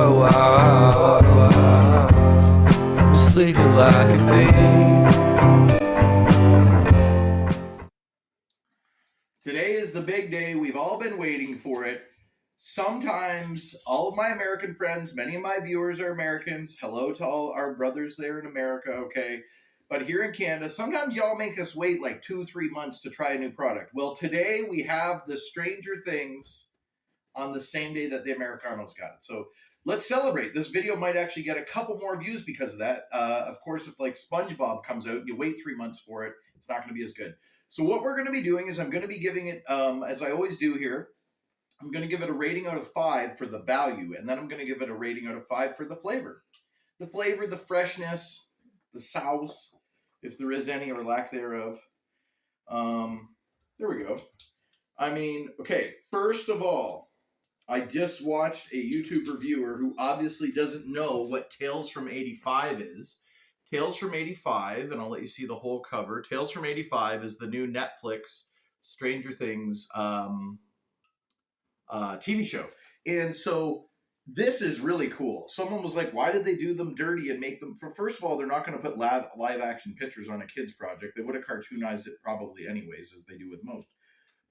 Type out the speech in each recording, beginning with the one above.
a while. I'm sleeping like a thief. Today is the big day. We've all been waiting for it. Sometimes all of my American friends, many of my viewers are Americans. Hello to all our brothers there in America, okay? But here in Canada, sometimes y'all make us wait like 2-3 months to try a new product. Well, today we have the Stranger Things on the same day that the Americanos got it. So let's celebrate. This video might actually get a couple more views because of that. Of course, if like SpongeBob comes out, you wait 3 months for it, it's not going to be as good. So what we're going to be doing is I'm going to be giving it, as I always do here, I'm going to give it a rating out of 5 for the value, and then I'm going to give it a rating out of 5 for the flavor. The flavor, the freshness, the sauce, if there is any or lack thereof. There we go. I mean, okay, first of all, I just watched a YouTube reviewer who obviously doesn't know what Tales from 85 is. Tales from 85, and I'll let you see the whole cover. Tales from 85 is the new Netflix Stranger Things TV show. And so this is really cool. Someone was like, why did they do them dirty and make them... First of all, they're not going to put live action pictures on a kid's project. They would have cartoonized it probably anyways, as they do with most.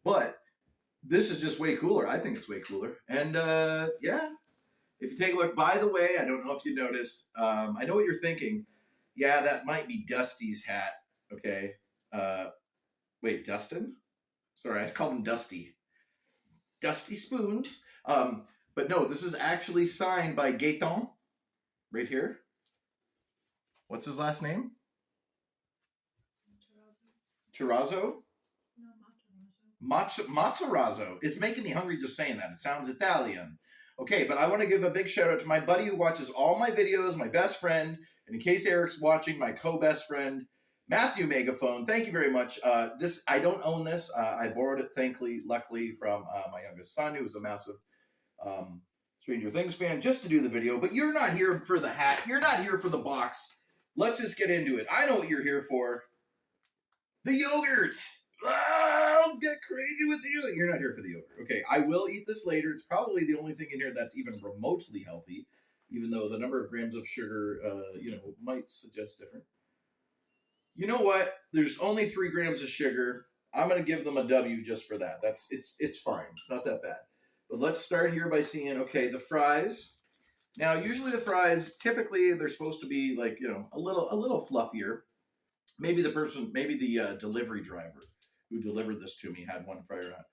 But this is just way cooler. I think it's way cooler. And yeah, if you take a look, by the way, I don't know if you noticed, I know what you're thinking. Yeah, that might be Dusty's hat. Okay. Wait, Dustin? Sorry, I called him Dusty. Dusty Spoons. But no, this is actually signed by Gaetan. Right here. What's his last name? Chirazo? Mazzarazzo. It's making me hungry just saying that. It sounds Italian. Okay, but I want to give a big shout out to my buddy who watches all my videos, my best friend, and in case Eric's watching, my co-best friend, Matthew Megaphone. Thank you very much. This I don't own this. I borrowed it, luckily, from my youngest son, who's a massive Stranger Things fan, just to do the video. But you're not here for the hat. You're not here for the box. Let's just get into it. I know what you're here for. The yogurt. Let's get crazy with the yogurt. You're not here for the yogurt. Okay, I will eat this later. It's probably the only thing in here that's even remotely healthy, even though the number of grams of sugar, might suggest different. You know what? There's only 3 grams of sugar. I'm going to give them a W just for that. It's fine. It's not that bad. But let's start here by seeing, okay, the fries. Now, usually the fries, typically they're supposed to be like, a little fluffier. Maybe the delivery driver who delivered this to me had one fry or not.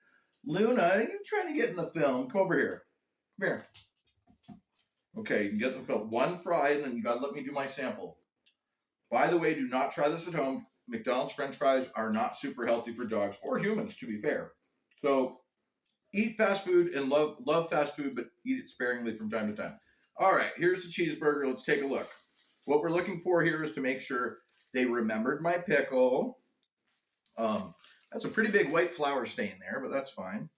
Luna, you're trying to get in the film. Come over here. Come here. Okay, you can get in the film. 1 fry, and then you got to let me do my sample. By the way, do not try this at home. McDonald's French fries are not super healthy for dogs or humans, to be fair. So eat fast food and love fast food, but eat it sparingly from time to time. All right, here's the cheeseburger. Let's take a look. What we're looking for here is to make sure they remembered my pickle. That's a pretty big white flour stain there, but that's fine.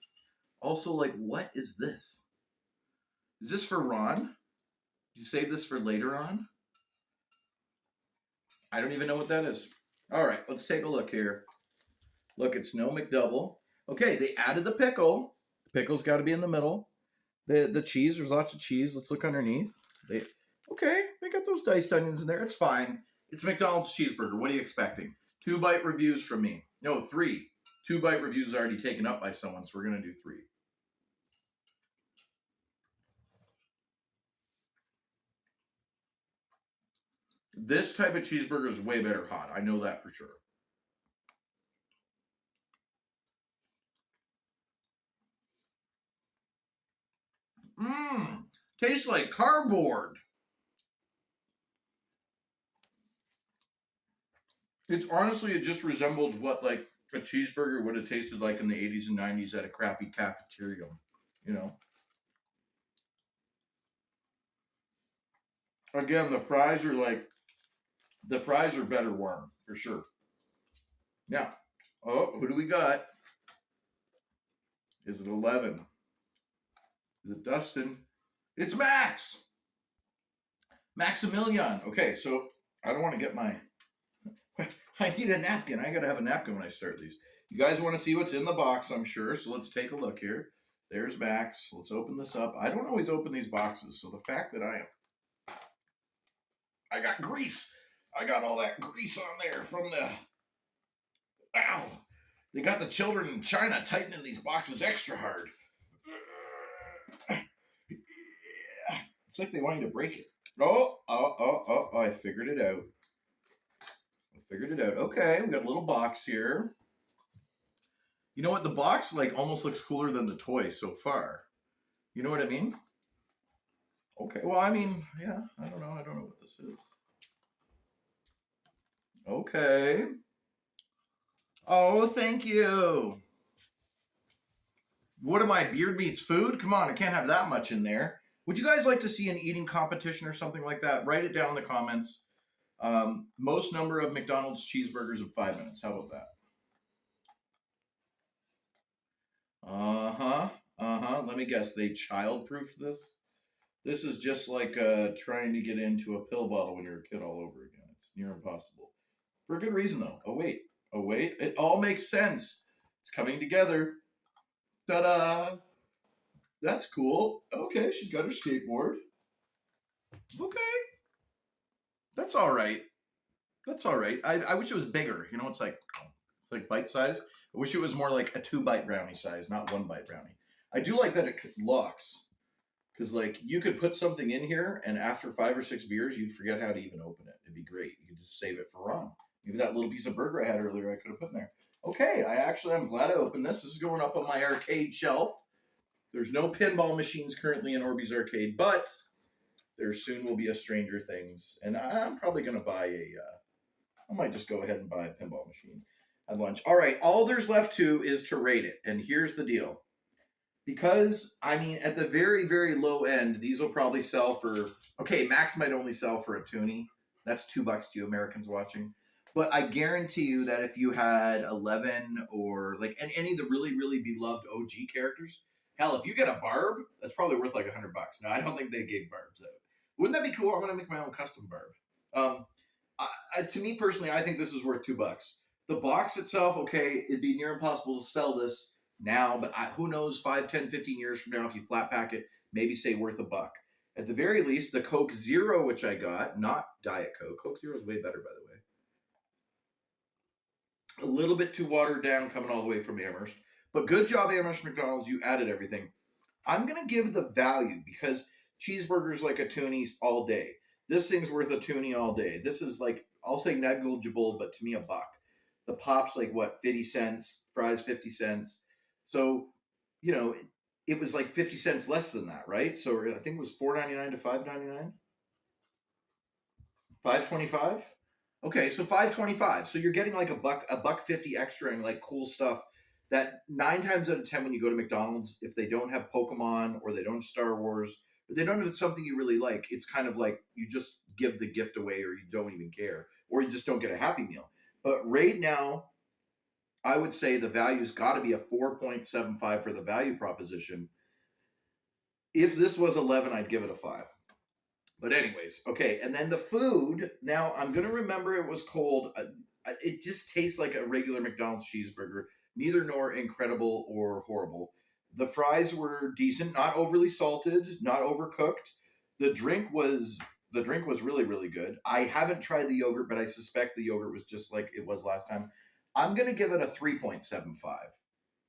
Also, like, what is this? Is this for Ron? Did you save this for later on? I don't even know what that is. All right, let's take a look here. Look, it's no McDouble. Okay, they added the pickle. The pickle's got to be in the middle. The cheese, there's lots of cheese. Let's look underneath. They got those diced onions in there. It's fine. It's McDonald's cheeseburger. What are you expecting? 2-bite reviews from me. No, 3. 2-bite reviews is already taken up by someone, so we're going to do 3. This type of cheeseburger is way better hot. I know that for sure. Tastes like cardboard. It's honestly, it just resembles what like a cheeseburger would have tasted like in the 80s and 90s at a crappy cafeteria, Again, the fries are better warm, for sure. Now, who do we got? Is it 11? Is it Dustin? It's Max! Maximilian. Okay, so I don't want to get my... I need a napkin. I got to have a napkin when I start these. You guys want to see what's in the box, I'm sure, so let's take a look here. There's Max. Let's open this up. I don't always open these boxes, so the fact that I got grease. I got all that grease on there from the. Ow! They got the children in China tightening these boxes extra hard. It's like they wanted to break it. Oh, I figured it out. Okay, we got a little box here. You know what? The box like almost looks cooler than the toy so far. You know what I mean? Okay, well, I mean, yeah, I don't know what this is. Okay. Oh, thank you. What am I, beard meets food? Come on, I can't have that much in there. Would you guys like to see an eating competition or something like that? Write it down in the comments. Most number of McDonald's cheeseburgers in 5 minutes. How about that? Let me guess. They child-proof this? This is just like trying to get into a pill bottle when you're a kid all over again. It's near impossible. For a good reason, though. Oh, wait. It all makes sense. It's coming together. Ta-da! That's cool. Okay, she's got her skateboard. Okay. That's all right. I wish it was bigger. You know, it's like bite size. I wish it was more like a 2-bite brownie size, not 1-bite brownie. I do like that it locks. Because, like, you could put something in here, and after 5 or 6 beers, you'd forget how to even open it. It'd be great. You could just save it for Ron. Maybe that little piece of burger I had earlier I could have put in there. Okay, I'm glad I opened this. This is going up on my arcade shelf. There's no pinball machines currently in Orbeez Arcade, but there soon will be a Stranger Things. And I'm probably going to buy I might just go ahead and buy a pinball machine at lunch. All right, all there's left is to rate it. And here's the deal. Because, I mean, at the very, very low end, these will probably sell for, okay, Max might only sell for a toonie. That's $2 to you Americans watching. But I guarantee you that if you had 11 or, like, any of the really, really beloved OG characters, hell, if you get a Barb, that's probably worth like $100. No, I don't think they gave Barbs out. Wouldn't that be cool? I'm going to make my own custom Barb. To me personally, I think this is worth $2. The box itself, okay, it'd be near impossible to sell this now, but who knows, 5, 10, 15 years from now, if you flat pack it, maybe say worth $1. At the very least, the Coke Zero, which I got, not Diet Coke. Coke Zero is way better, by the way. A little bit too watered down coming all the way from Amherst. But good job, Amherst McDonald's. You added everything. I'm going to give the value because cheeseburgers like a toonie all day. This thing's worth a toonie all day. This is like, I'll say negligible, but to me, $1. The pop's like, what, 50 cents? Fries, 50 cents. So, you know, it was like 50 cents less than that, right? So I think it was $4.99 to $5.99. $5.25. Okay, so $5.25. So you're getting like $1.50 extra and like cool stuff that 9 times out of 10 when you go to McDonald's, if they don't have Pokemon or they don't have Star Wars, or they don't have something you really like, it's kind of like you just give the gift away or you don't even care, or you just don't get a Happy Meal. But right now, I would say the value's got to be a 4.75 for the value proposition. If this was 11, I'd give it a 5. But anyways, okay. And then the food, now I'm going to remember it was cold. It just tastes like a regular McDonald's cheeseburger, neither nor incredible or horrible. The fries were decent, not overly salted, not overcooked. The drink was really, really good. I haven't tried the yogurt, but I suspect the yogurt was just like it was last time. I'm going to give it a 3.75.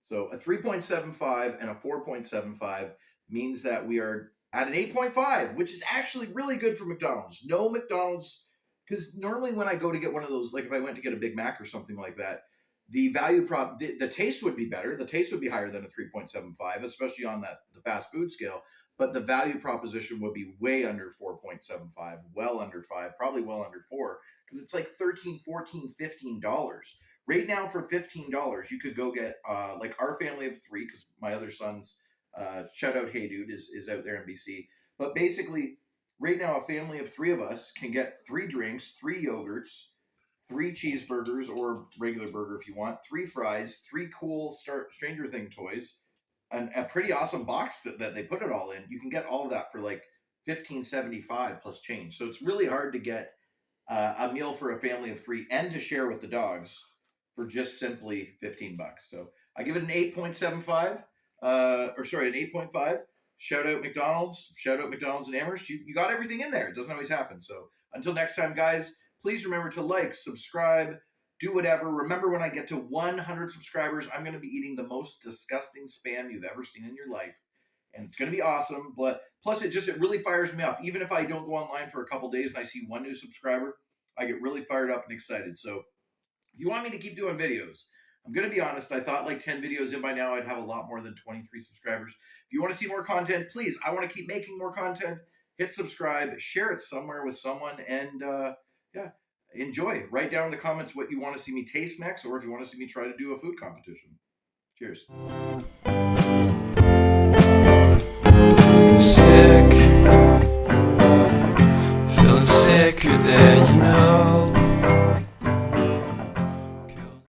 So a 3.75 and a 4.75 means that we are at an 8.5, which is actually really good for McDonald's. No McDonald's, because normally when I go to get one of those, like if I went to get a Big Mac or something like that, the value prop, the taste would be better. The taste would be higher than a 3.75, especially on the fast food scale. But the value proposition would be way under 4.75, well under 5, probably well under 4, because it's like $13, $14, $15. Right now for $15, you could go get like our family of 3, because my other son's shout out Hey Dude is out there in BC. But basically, right now a family of 3 of us can get 3 drinks, 3 yogurts, 3 cheeseburgers or regular burger if you want, 3 fries, 3 cool Stranger Thing toys, and a pretty awesome box that they put it all in. You can get all of that for like $15.75 plus change. So it's really hard to get a meal for a family of 3 and to share with the dogs for just simply $15. So I give it an 8.75. or sorry, an 8.5. Shout out McDonald's. Shout out McDonald's and Amherst. You got everything in there. It doesn't always happen. So until next time, guys, please remember to like, subscribe, do whatever. Remember, when I get to 100 subscribers, I'm going to be eating the most disgusting spam you've ever seen in your life. And it's going to be awesome. But plus, it really fires me up. Even if I don't go online for a couple days and I see one new subscriber, I get really fired up and excited. So if you want me to keep doing videos, I'm going to be honest, I thought like 10 videos in by now, I'd have a lot more than 23 subscribers. If you want to see more content, please, I want to keep making more content. Hit subscribe, share it somewhere with someone, and yeah, enjoy. Write down in the comments what you want to see me taste next, or if you want to see me try to do a food competition. Cheers. Sick, feeling sicker than you know.